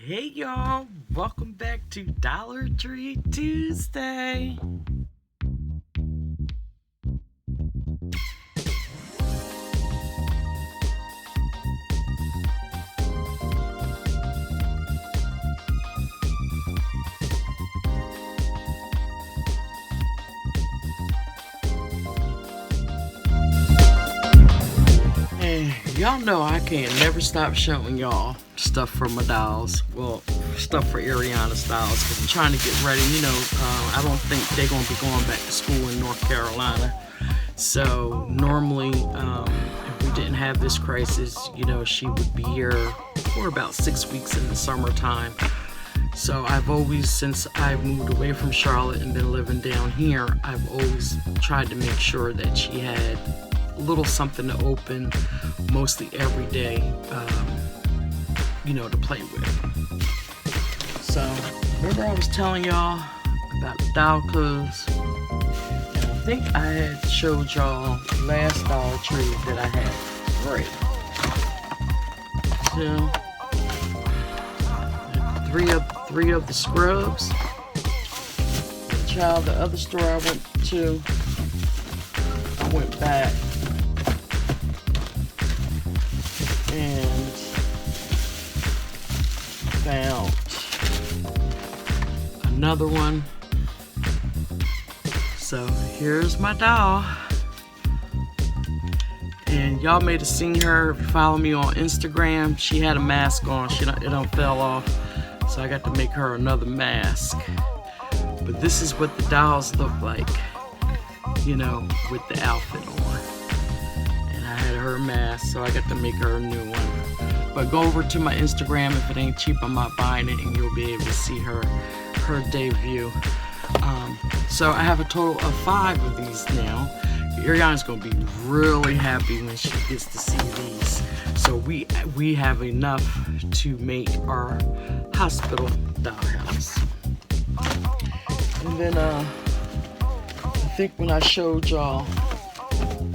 Hey y'all, welcome back to Dollar Tree Tuesday. And y'all know I can't never stop showing y'all stuff for my dolls. Well, stuff for Ariana's dolls because I'm trying to get ready. I don't think they're going to be going back to school in North Carolina. So normally, if we didn't have this crisis, she would be here for about 6 weeks in the summertime. So I've always, since I moved away from Charlotte and been living down here, I've always tried to make sure that she had a little something to open mostly every day, to play with. So remember I was telling y'all about the doll clothes, and I think I had showed y'all last Dollar Tree that I had. Right. So three of the scrubs. The other store I went to, I went back and found another one. So here's my doll. And y'all may have seen her if you follow me on Instagram. She had a mask on. It don't fell off. So I got to make her another mask. But this is what the dolls look like, with the outfit on. And I had her mask, so I got to make her a new one. But go over to my Instagram. If it ain't cheap, I'm not buying it, and you'll be able to see her debut. So I have a total of 5 of these now. Ariana's gonna be really happy when she gets to see these. So we have enough to make our hospital dollhouse. And then I think when I showed y'all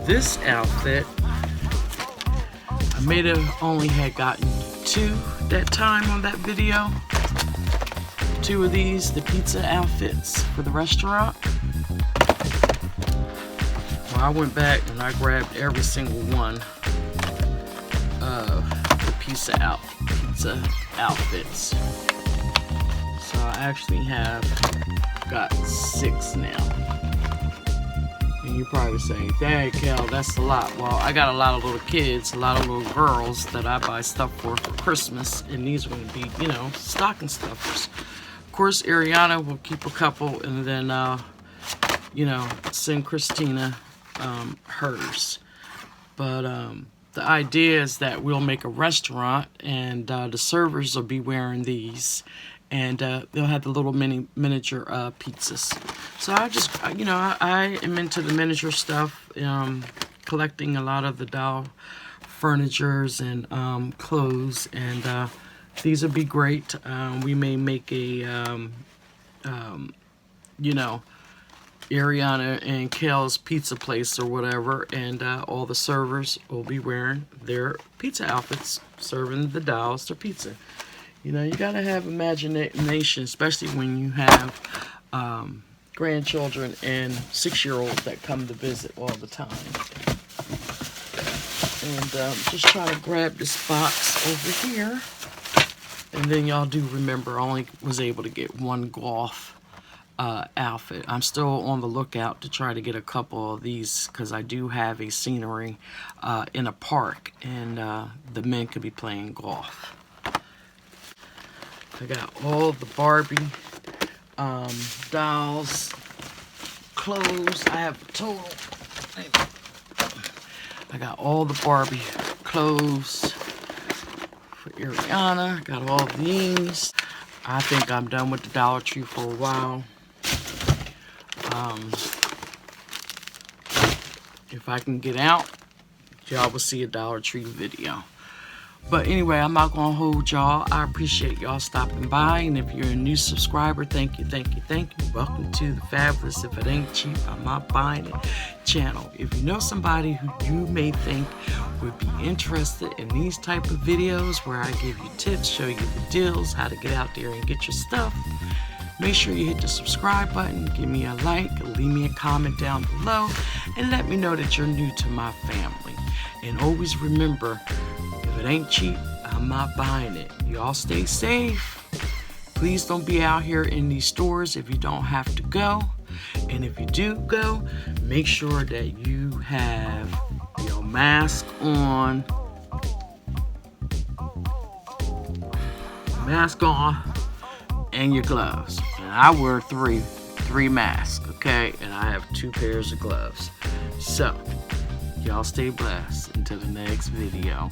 this outfit, I may have only had gotten 2 that time on that video. 2 of these, the pizza outfits for the restaurant. Well, I went back and I grabbed every single one of the pizza outfits. So I actually have got 6 now. And you're probably saying, dang, Kel, that's a lot. Well, I got a lot of little kids, a lot of little girls that I buy stuff for Christmas, and these are going to be, stocking stuffers. Of course, Ariana will keep a couple, and then, send Christina hers. But the idea is that we'll make a restaurant, and the servers will be wearing these, and they'll have the little miniature pizzas. So I am into the miniature stuff, collecting a lot of the doll furnitures and clothes, and these would be great. We may make a Ariana and Kel's pizza place or whatever, and all the servers will be wearing their pizza outfits, serving the dolls their pizza. You gotta have imagination, especially when you have grandchildren and 6-year-olds that come to visit all the time. And just trying to grab this box over here. And then y'all do remember, I only was able to get 1 golf outfit. I'm still on the lookout to try to get a couple of these because I do have a scenery in a park, and the men could be playing golf. I got all the Barbie dolls, clothes. I have a total. I got all the Barbie clothes for Ariana. I got all these. I think I'm done with the Dollar Tree for a while. If I can get out, y'all will see a Dollar Tree video. But anyway, I'm not gonna hold y'all. I appreciate y'all stopping by, and if you're a new subscriber, thank you. Welcome to the Fabulous If It Ain't Cheap, I'm Not Buying It channel. If you know somebody who you may think would be interested in these type of videos where I give you tips, show you the deals, how to get out there and get your stuff, make sure you hit the subscribe button, give me a like, leave me a comment down below, and let me know that you're new to my family. And always remember, if it ain't cheap, I'm not buying it. Y'all stay safe. Please don't be out here in these stores if you don't have to go. And if you do go, make sure that you have your mask on. And your gloves. And I wear three masks, okay? And I have 2 pairs of gloves. So, y'all stay blessed until the next video.